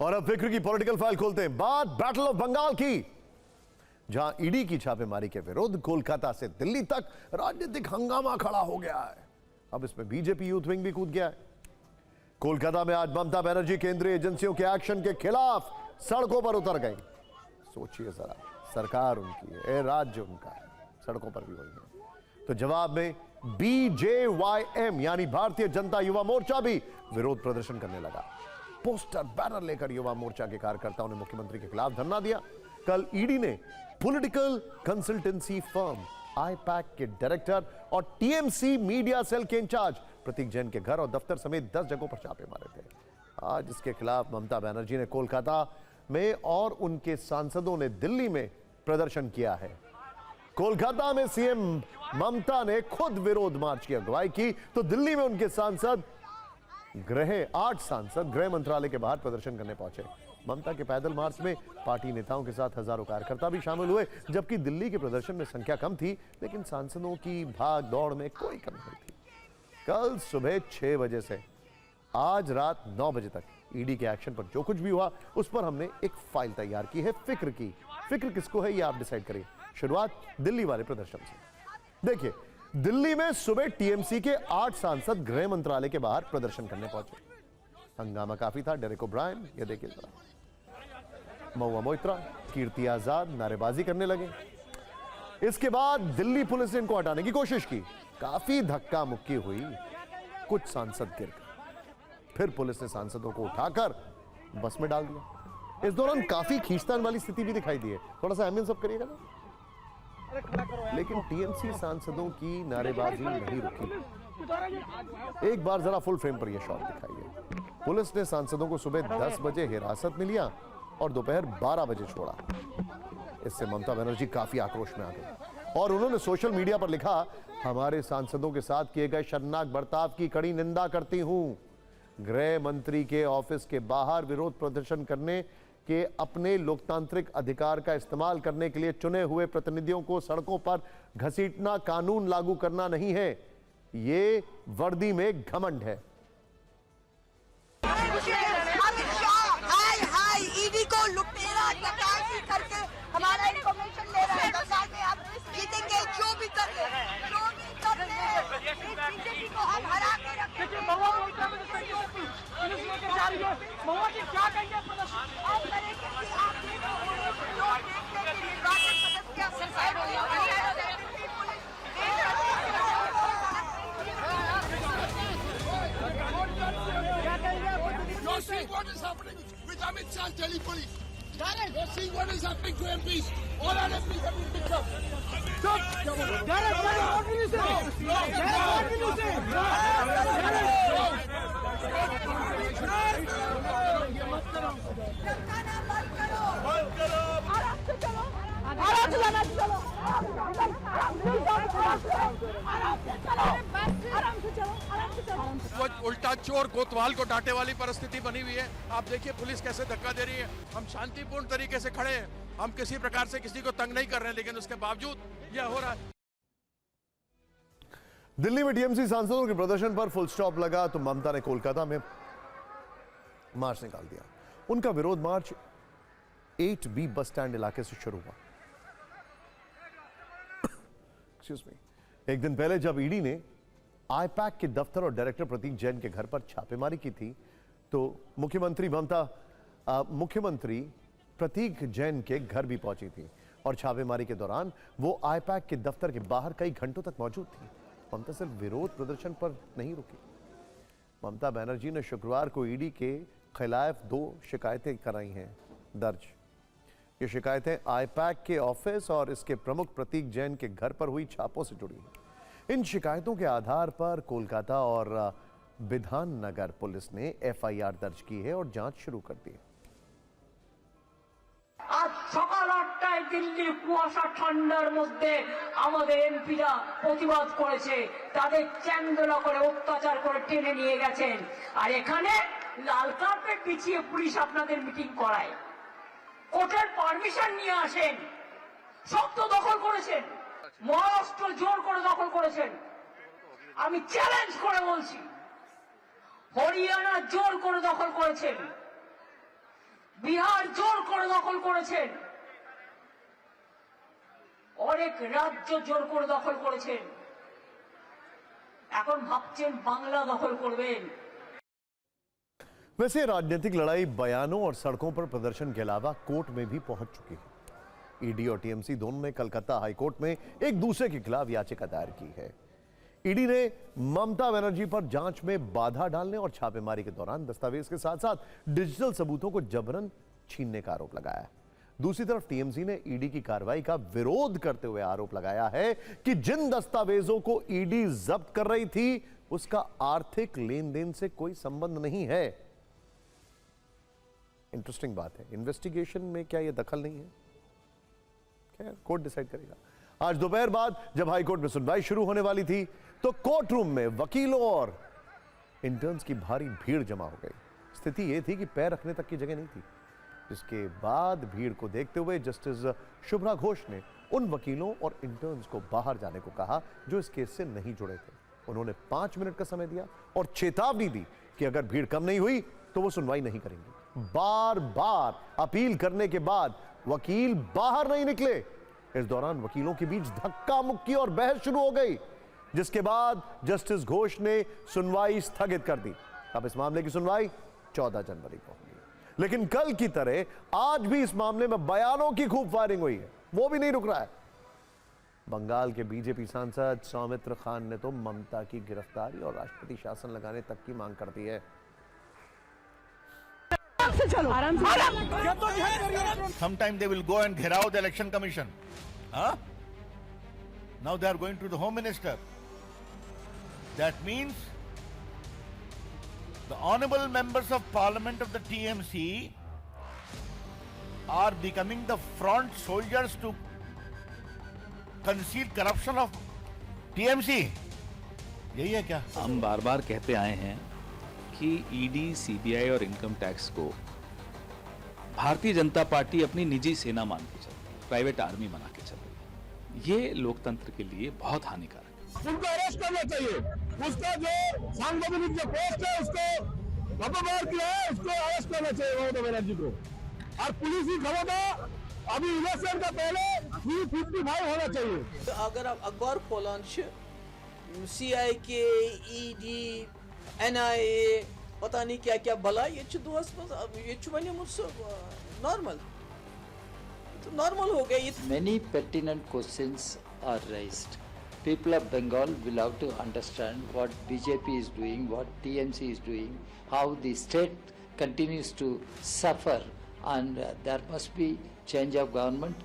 और अब फिक्र की पॉलिटिकल फाइल खोलते हैं। बात बैटल ऑफ बंगाल की, जहां ईडी की छापेमारी के विरुद्ध कोलकाता से दिल्ली तक राजनीतिक हंगामा खड़ा हो गया है। अब इसमें बीजेपी यूथ विंग भी कूद गया है। कोलकाता में आज ममता बनर्जी केंद्रीय एजेंसियों के एक्शन के खिलाफ सड़कों पर उतर गई। सोचिए जरा, सरकार उनकी है, राज्य उनका है, सड़कों पर भी वही है। तो जवाब में BJYM यानी भारतीय जनता युवा मोर्चा भी विरोध प्रदर्शन करने लगा। पोस्टर बैनर लेकर युवा मोर्चा के कार्यकर्ताओं ने मुख्यमंत्री के खिलाफ धरना दिया। कल ईडी ने पॉलिटिकल कंसल्टेंसी फर्म आईपैक के डायरेक्टर और टीएमसी मीडिया सेल के इंचार्ज प्रतीक जैन के घर और दफ्तर समेत 10 जगहों पर छापे मारे थे। आज इसके खिलाफ ममता बनर्जी ने कोलकाता में और उनके सांसदों ने दिल्ली में प्रदर्शन किया है। कोलकाता में सीएम ममता ने खुद विरोध मार्च की अगुवाई की, तो दिल्ली में उनके सांसद 8 सांसद गृह मंत्रालय के बाहर प्रदर्शन करने पहुंचे। ममता के पैदल मार्च में पार्टी नेताओं के साथ हजारों कार्यकर्ता भी शामिल हुए। जबकि दिल्ली के प्रदर्शन में संख्या कम थी, लेकिन सांसदों की भाग दौड़ में कोई कमी नहीं थी। कल सुबह 6 बजे से आज रात 9 बजे तक ईडी के एक्शन पर जो कुछ भी हुआ, उस पर हमने एक फाइल तैयार की है फिक्र की। फिक्र किसको है, ये आप डिसाइड करिए। शुरुआत दिल्ली वाले प्रदर्शन से। देखिए, दिल्ली में सुबह टीएमसी के 8 सांसद गृह मंत्रालय के बाहर प्रदर्शन करने पहुंचे। हंगामा काफी था। डेरेक ओब्रायन, ये देखिए जरा, महुआ मोइत्रा, कीर्ति आजाद नारेबाजी करने लगे। इसके बाद दिल्ली पुलिस ने इनको हटाने की कोशिश की। काफी धक्का मुक्की हुई, कुछ सांसद गिर गए। फिर पुलिस ने सांसदों को उठाकर बस में डाल दिया। इस दौरान काफी खींचतान वाली स्थिति भी दिखाई दी है। थोड़ा सा एम्बियंस अप करिएगा ना। लेकिन टीएमसी सांसदों की नारेबाजी नहीं रुकी। एक बार जरा फुल फ्रेम पर यह शॉट दिखाइए। पुलिस ने सांसदों को सुबह 10 बजे हिरासत में लिया और दोपहर 12 बजे छोड़ा। इससे ममता बनर्जी काफी आक्रोश में आ गई और उन्होंने सोशल मीडिया पर लिखा, हमारे सांसदों के साथ किए गए शर्मनाक बर्ताव की कड़ी निंदा करती हूं। गृह मंत्री के ऑफिस के बाहर विरोध प्रदर्शन करने के अपने लोकतांत्रिक अधिकार का इस्तेमाल करने के लिए चुने हुए प्रतिनिधियों को सड़कों पर घसीटना कानून लागू करना नहीं है, ये वर्दी में घमंड है। ईडी को लुटेरा डकैती करके हमारा इंफॉर्मेशन ले रहा है। बंगाल में आप जीतेंगे, जो भी कर ले, बीजेपी को हम हरा के रखेंगे। क्या कहेंगे आप करेंगे कि आप You're seeing what is happening with Amit Shah Delhi police. You're seeing what is happening to MPs. All our MPs have been picked up. उल्टा चोर कोतवाल को डांटे वाली परिस्थिति बनी हुई है। आप देखिए पुलिस कैसे धक्का दे रही है। हम शांतिपूर्ण तरीके से खड़े हैं, हम किसी प्रकार से किसी को तंग नहीं कर रहे हैं, लेकिन उसके बावजूद यह हो रहा है। दिल्ली में टीएमसी सांसदों के प्रदर्शन पर फुल स्टॉप लगा तो ममता ने कोलकाता में मार्च निकाल दिया। उनका विरोध मार्च 8B बस स्टैंड इलाके से शुरू हुआ। Excuse me. एक दिन पहले जब ईडी ने आईपैक के दफ्तर और डायरेक्टर प्रतीक जैन के घर पर छापेमारी की थी, तो मुख्यमंत्री प्रतीक जैन के घर भी पहुंची थी और छापेमारी के दौरान वो आईपैक के दफ्तर के बाहर कई घंटों तक मौजूद थी। ममता सिर्फ विरोध प्रदर्शन पर नहीं रुकी। ममता बनर्जी ने शुक्रवार को ईडी के खिलाफ 2 शिकायतें कराई हैं दर्ज। ये शिकायतें आईपैक के ऑफिस और इसके प्रमुख प्रतीक जैन के घर पर हुई छापों से जुड़ी हैं। इन शिकायतों के आधार पर कोलकाता और विधान नगर पुलिस ने एफआईआर दर्ज की है और जांच शुरू कर दी है। आज सकाल 8টায় দিল্লির কুয়াশা ঠান্ডার মধ্যে আমাদের এমপিরা প্রতিবাদ করেছে, তাদের চ্যাংদোলা করে অত্যাচার করে টেনে নিয়ে গেছেন। আর এখানে লাল কার্পেট বিছিয়ে পুলিশ আপনাদের মিটিং করায়, কোর্টের পারমিশন নিয়ে আসেন, সব তো দখল করেছেন, মহারাষ্ট্র জোর করে দখল করেছেন। আমি চ্যালেঞ্জ করে বলছি, হরিয়ানা জোর করে দখল করেছেন। বিহার জোর করে দখল করেছেন, অনেক রাজ্য জোর করে দখল করেছেন, এখন ভাবছেন বাংলা দখল করবেন। वैसे राजनीतिक लड़ाई बयानों और सड़कों पर प्रदर्शन के अलावा कोर्ट में भी पहुंच चुकी है। ईडी और टीएमसी दोनों ने कलकत्ता हाईकोर्ट में एक दूसरे के खिलाफ याचिका दायर की है। ईडी ने ममता बनर्जी पर जांच में बाधा डालने और छापेमारी के दौरान दस्तावेज के साथ साथ डिजिटल सबूतों को जबरन छीनने का आरोप लगाया है। दूसरी तरफ टीएमसी ने ईडी की कार्रवाई का विरोध करते हुए आरोप लगाया है कि जिन दस्तावेजों को ईडी जब्त कर रही थी उसका आर्थिक लेन देन से कोई संबंध नहीं है। इंटरेस्टिंग बात है, इन्वेस्टिगेशन में क्या यह दखल नहीं है? खैर कोर्ट डिसाइड करेगा। आज दोपहर बाद जब हाईकोर्ट में सुनवाई शुरू होने वाली थी तो कोर्ट रूम में वकीलों और इंटर्न्स की भारी भीड़ जमा हो गई। स्थिति यह थी कि पैर रखने तक की जगह नहीं थी, जिसके बाद भीड़ को देखते हुए जस्टिस शुभ्रा घोष ने उन वकीलों और इंटर्न्स को बाहर जाने को कहा जो इस केस से नहीं जुड़े थे। उन्होंने 5 मिनट का समय दिया और चेतावनी दी कि अगर भीड़ कम नहीं हुई तो वो सुनवाई नहीं करेंगे। बार बार अपील करने के बाद वकील बाहर नहीं निकले। इस दौरान वकीलों के बीच धक्का मुक्की और बहस शुरू हो गई, जिसके बाद जस्टिस घोष ने सुनवाई स्थगित कर दी। अब इस मामले की सुनवाई 14 जनवरी को होगी। लेकिन कल की तरह आज भी इस मामले में बयानों की खूब फायरिंग हुई है, वो भी नहीं रुक रहा है। बंगाल के बीजेपी सांसद सौमित्र खान ने तो ममता की गिरफ्तारी और राष्ट्रपति शासन लगाने तक की मांग कर दी है। Sometime they will go and घेराव the election commission. Huh? Now they are going to the home minister. That means the honorable members of parliament of the TMC are becoming the front soldiers to conceal corruption of TMC. यही है क्या? हम बार बार कहते आए हैं कि ED, CBI और income tax को भारतीय जनता पार्टी अपनी निजी सेना मान के चल रही है, प्राइवेट आर्मी बना के चल रही है। ये लोकतंत्र के लिए बहुत हानिकारक है। उनको अरेस्ट करना चाहिए। उसका जो सांगठनिक जो पोस्ट है उसको अपमान किया है, उसको अरेस्ट करना चाहिए ममता बनर्जी को। और पुलिस ही खबरदार, अभी इलेक्शन का पहले 355 होना चाहिए। अगर आप अखबार खोलान CIK, ED, NIA, पता नहीं क्या क्या भला ये दोस्त ये बने मुझसे नॉर्मल तो नॉर्मल हो गया। Many pertinent questions are raised. People of Bengal will have to understand what BJP is doing, what TMC is doing, how the state continues to suffer, and there must be change of government.